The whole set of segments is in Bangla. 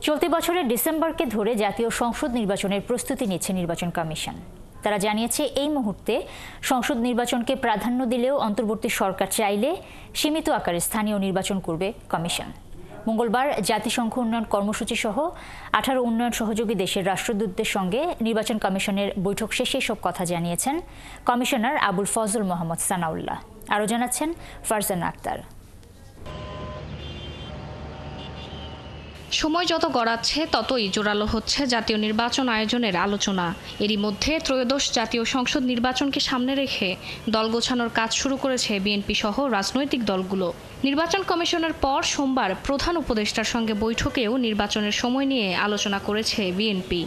চলতি বছরের ডিসেম্বরকে ধরে জাতীয় সংসদ নির্বাচনের প্রস্তুতি নিচ্ছে নির্বাচন কমিশন। তারা জানিয়েছে এই মুহূর্তে সংসদ নির্বাচনকে প্রাধান্য দিলেও অন্তর্বর্তী সরকার চাইলে সীমিত আকারে স্থানীয় নির্বাচন করবে কমিশন। মঙ্গলবার জাতিসংঘ উন্নয়ন কর্মসূচি সহ 18 উন্নয়ন সহযোগী দেশের রাষ্ট্রদূতদের সঙ্গে নির্বাচন কমিশনের বৈঠক শেষে এসব কথা জানিয়েছেন কমিশনার আবুল ফজল মোহাম্মদ সানাউল্লাহ। আরও জানাচ্ছেন ফারজানা আক্তার। সময় যত গড়াচ্ছে ততই জোরালো হচ্ছে জাতীয় নির্বাচন আয়োজনের আলোচনা। এরই মধ্যে ত্রয়োদশ জাতীয় সংসদ নির্বাচনকে সামনে রেখে দল গোছানোর কাজ শুরু করেছে বিএনপি সহ রাজনৈতিক দলগুলো। নির্বাচন কমিশনের পর সোমবার প্রধান উপদেষ্টার সঙ্গে বৈঠকেও নির্বাচনের সময় নিয়ে আলোচনা করেছে বিএনপি।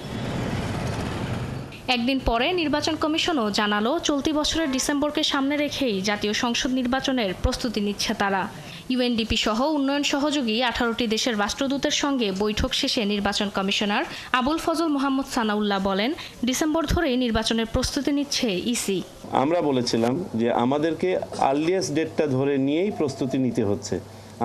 একদিন পরে নির্বাচন কমিশনও জানালো চলতি বছরের ডিসেম্বরকে সামনে রেখেই জাতীয় সংসদ নির্বাচনের প্রস্তুতি নিচ্ছে তারা। ইউএনডিপি সহ উন্নয়ন সহযোগী 18টি দেশের রাষ্ট্রদূতের সঙ্গে বৈঠক শেষে নির্বাচন কমিশনার আবুল ফজল মোহাম্মদ সানাউল্লাহ বলেন, ডিসেম্বর ধরেই নির্বাচনের প্রস্তুতি নিচ্ছে ইসি। আমরা বলেছিলাম যে আমাদেরকে আর্লিয়েস্ট ডেটটা ধরে নিয়েই প্রস্তুতি নিতে হচ্ছে।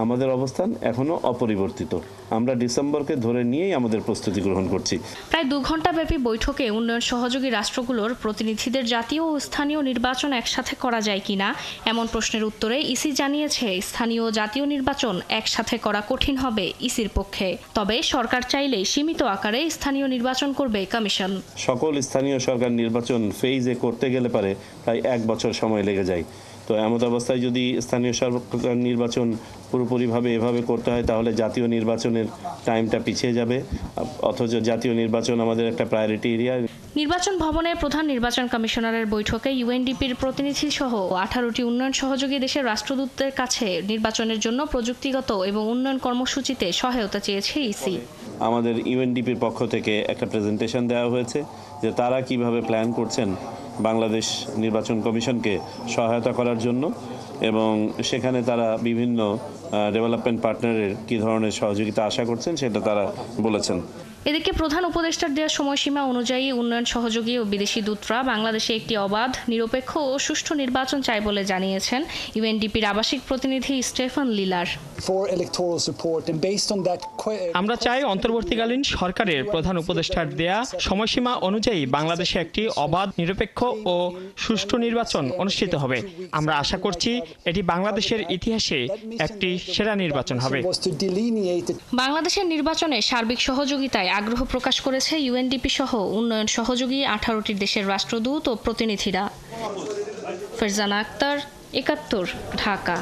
আমাদের অবস্থান এখনো অপরিবর্তিত। আমরা ডিসেম্বরকে ধরে নিয়েই আমাদের প্রস্তুতি গ্রহণ করছি। প্রায় 2 ঘণ্টাব্যাপী বৈঠকে উন্নয়ন সহযোগী রাষ্ট্রগুলোর প্রতিনিধিদের জাতীয় ও স্থানীয় নির্বাচন একসাথে করা যায় কিনা এমন প্রশ্নের উত্তরে ইসি জানিয়েছে, স্থানীয় ও জাতীয় নির্বাচন একসাথে করা কঠিন হবে ইসির পক্ষে। তবে সরকার চাইলে সীমিত আকারে স্থানীয় নির্বাচন করবে কমিশন। সকল স্থানীয় সরকার নির্বাচন ফেজে করতে গেলে পারে প্রায় 1 বছর সময় লেগে যায়। তো এমন অবস্থায় যদি স্থানীয় সরকার নির্বাচন পুরোপুরিভাবে এভাবে করতে হয় তাহলে জাতীয় নির্বাচনের টাইমটা পিছিয়ে যাবে, অথচ জাতীয় নির্বাচন আমাদের একটা প্রায়োরিটি এরিয়া। নির্বাচন ভবনে প্রধান নির্বাচন কমিশনারের বৈঠকে ইউএনডিপির প্রতিনিধি সহ 18টি উন্নয়ন সহযোগী দেশের রাষ্ট্রদূতদের কাছে নির্বাচনের জন্য প্রযুক্তিগত এবং উন্নয়ন কর্মসূচিতে সহায়তা চেয়েছে ইসি। আমাদের ইউএনডিপির পক্ষ থেকে একটা প্রেজেন্টেশন দেওয়া হয়েছে যে তারা কিভাবে প্ল্যান করছেন বাংলাদেশ নির্বাচন কমিশনকে সহায়তা করার জন্য, এবং সেখানে তারা বিভিন্ন ডেভেলপমেন্ট পার্টনারের কী ধরনের সহযোগিতা আশা করছেন সেটা তারা বলেছেন। এদিকে প্রধান উপদেষ্টার দেওয়া সময়সীমা অনুযায়ী উন্নয়ন সহযোগী ও বিদেশি দূতরা বাংলাদেশে একটি অবাধ, নিরপেক্ষ ও সুষ্ঠু নির্বাচন চায় বলে জানিয়েছেন ইউএনডিপির আবাসিক প্রতিনিধি স্টেফান লিলার। আমরা চাই অন্তর্বর্তীকালীন সরকারের প্রধান উপদেষ্টার দেয়া সময়সীমা অনুযায়ী বাংলাদেশে একটি অবাধ, নিরপেক্ষ ও সুষ্ঠু নির্বাচন অনুষ্ঠিত হবে। আমরা আশা করছি এটি বাংলাদেশের ইতিহাসে একটি সেরা নির্বাচন হবে। বাংলাদেশের নির্বাচনে সার্বিক সহযোগিতায় আগ্রহ প্রকাশ করেছে ইউএনডিপি সহ উন্নয়ন সহযোগী 18টি দেশের রাষ্ট্রদূত ও প্রতিনিধিরা। ফারজানা আক্তার, 71, ঢাকা।